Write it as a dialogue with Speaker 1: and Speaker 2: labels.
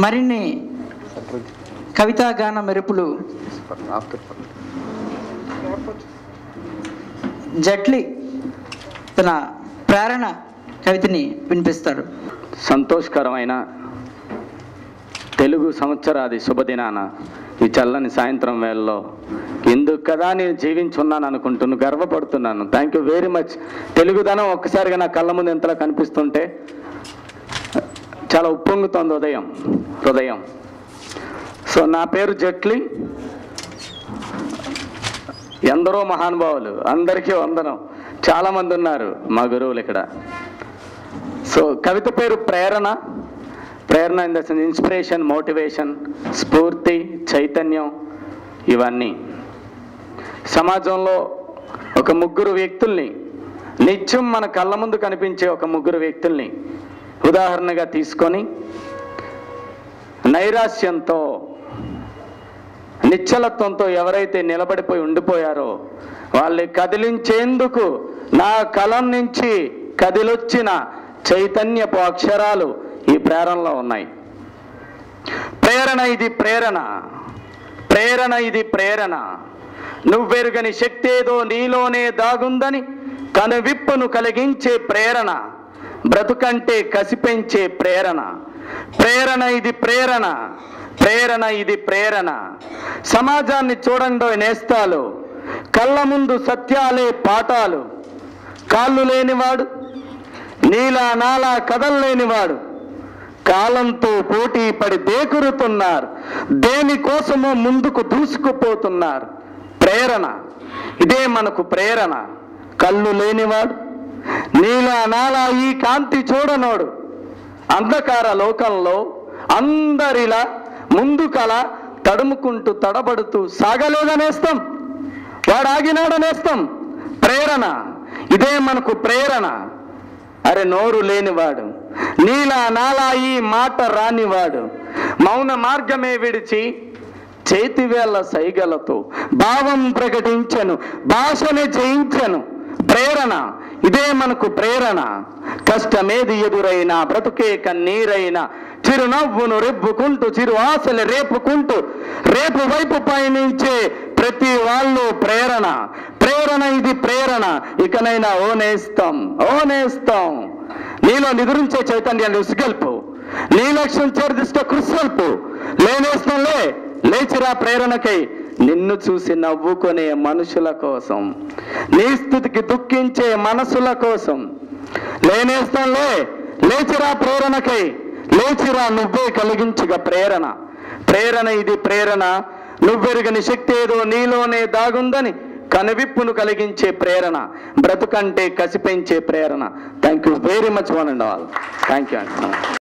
Speaker 1: మరిన్ని కవితా గాన మెరుపులు జట్లి తన ప్రేరణ కవితని వినిపిస్తాడు.
Speaker 2: సంతోషకరమైన తెలుగు సంవత్సరాది శుభదినాన ఈ చల్లని సాయంత్రం వేళలో ఎందుకు కదా నేను జీవించున్నాను అనుకుంటున్నాను, గర్వపడుతున్నాను. Thank you very much. తెలుగుదనం ఒక్కసారిగా నా కళ్ళ ముందు ఎంతలా కనిపిస్తుంటే చాలా ఉప్పొంగుతోంది హృదయం. సో నా పేరు జట్లి. ఎందరో మహానుభావులు, అందరికీ వందనం. చాలామంది ఉన్నారు మా గురువులు ఇక్కడ. సో కవిత పేరు ప్రేరణ. ప్రేరణ in the sense inspiration, motivation, స్ఫూర్తి, చైతన్యం. ఇవన్నీ సమాజంలో ఒక ముగ్గురు వ్యక్తుల్ని, నిత్యం మన కళ్ళ ముందు కనిపించే ఒక ముగ్గురు వ్యక్తుల్ని ఉదాహరణగా తీసుకొని నైరాశ్యంతో, నిశ్చలత్వంతో ఎవరైతే నిలబడిపోయి ఉండిపోయారో వాళ్ళని కదిలించేందుకు నా కలం నుంచి కదిలొచ్చిన చైతన్యపు అక్షరాలు ఈ ప్రేరణలో ఉన్నాయి. ప్రేరణ ఇది ప్రేరణ, ప్రేరణ ఇది ప్రేరణ. నువ్వెరుగని శక్తి ఏదో నీలోనే దాగుందని కనువిప్పును కలిగించే ప్రేరణ, బ్రతుకంటే కసిపెంచే ప్రేరణ. ప్రేరణ ఇది ప్రేరణ, ప్రేరణ ఇది ప్రేరణ. సమాజాన్ని చూడండి నేస్తాలు, కళ్ళ ముందు సత్యాలే పాఠాలు. కాళ్ళు లేనివాడు, నీలా నాలా కదల్లేనివాడు కాలంతో పోటీ పడి దేకురుతున్నారు, దేనికోసమో ముందుకు దూసుకుపోతున్నారు. ప్రేరణ ఇదే మనకు ప్రేరణ. కళ్ళు లేనివాడు, నీలా నాలా ఈ కాంతి చూడనోడు, అంధకార లోకంలో అందరిలా ముందుకల తడుముకుంటూ తడబడుతూ సాగలేదనేస్తాం, వాడు ఆగినాడనేస్తాం. ప్రేరణ ఇదే మనకు ప్రేరణ. అరే నోరు లేనివాడు, నీలా నాలా ఈ మాట రానివాడు, మౌన మార్గమే విడిచి చేతివేళ్ల సైగలతో భావం ప్రకటించను, భాషని జయించను. ప్రేరణ ఇదే మనకు ప్రేరణ. కష్టమేది ఎదురైనా, బ్రతుకే కన్నీరైనా, చిరునవ్వును రెబ్బుకుంటూ, చిరు ఆశలు రేపుకుంటూ రేపు వైపు పయనించే ప్రతి వాళ్ళు ప్రేరణ. ప్రేరణ ఇది ప్రేరణ. ఇకనైనా ఓనేస్తాం, ఓనేస్తాం. నీలో నిద్రించే చైతన్యాన్ని ఉసిగల్పు, నీ లక్ష్యం చేర్దిష్ట కృషల్పు. లేనేస్తాంలే, లేచిరా ప్రేరణకై. నిన్ను చూసి నవ్వుకునే మనుషుల కోసం, నీ స్థితికి దుఃఖించే మనసుల కోసం. లేనేస్తాంలే, లేచిరా ప్రేరణకై. లేచిరా నువ్వే కలిగించుగా ప్రేరణ. ప్రేరణ ఇది ప్రేరణ. నువ్వెరుగని శక్తి ఏదో నీలోనే దాగుందని కనువిప్పును కలిగించే ప్రేరణ, బ్రతుకంటే కసిపెంచే ప్రేరణ. Thank you very much one and all. Thank you అండి.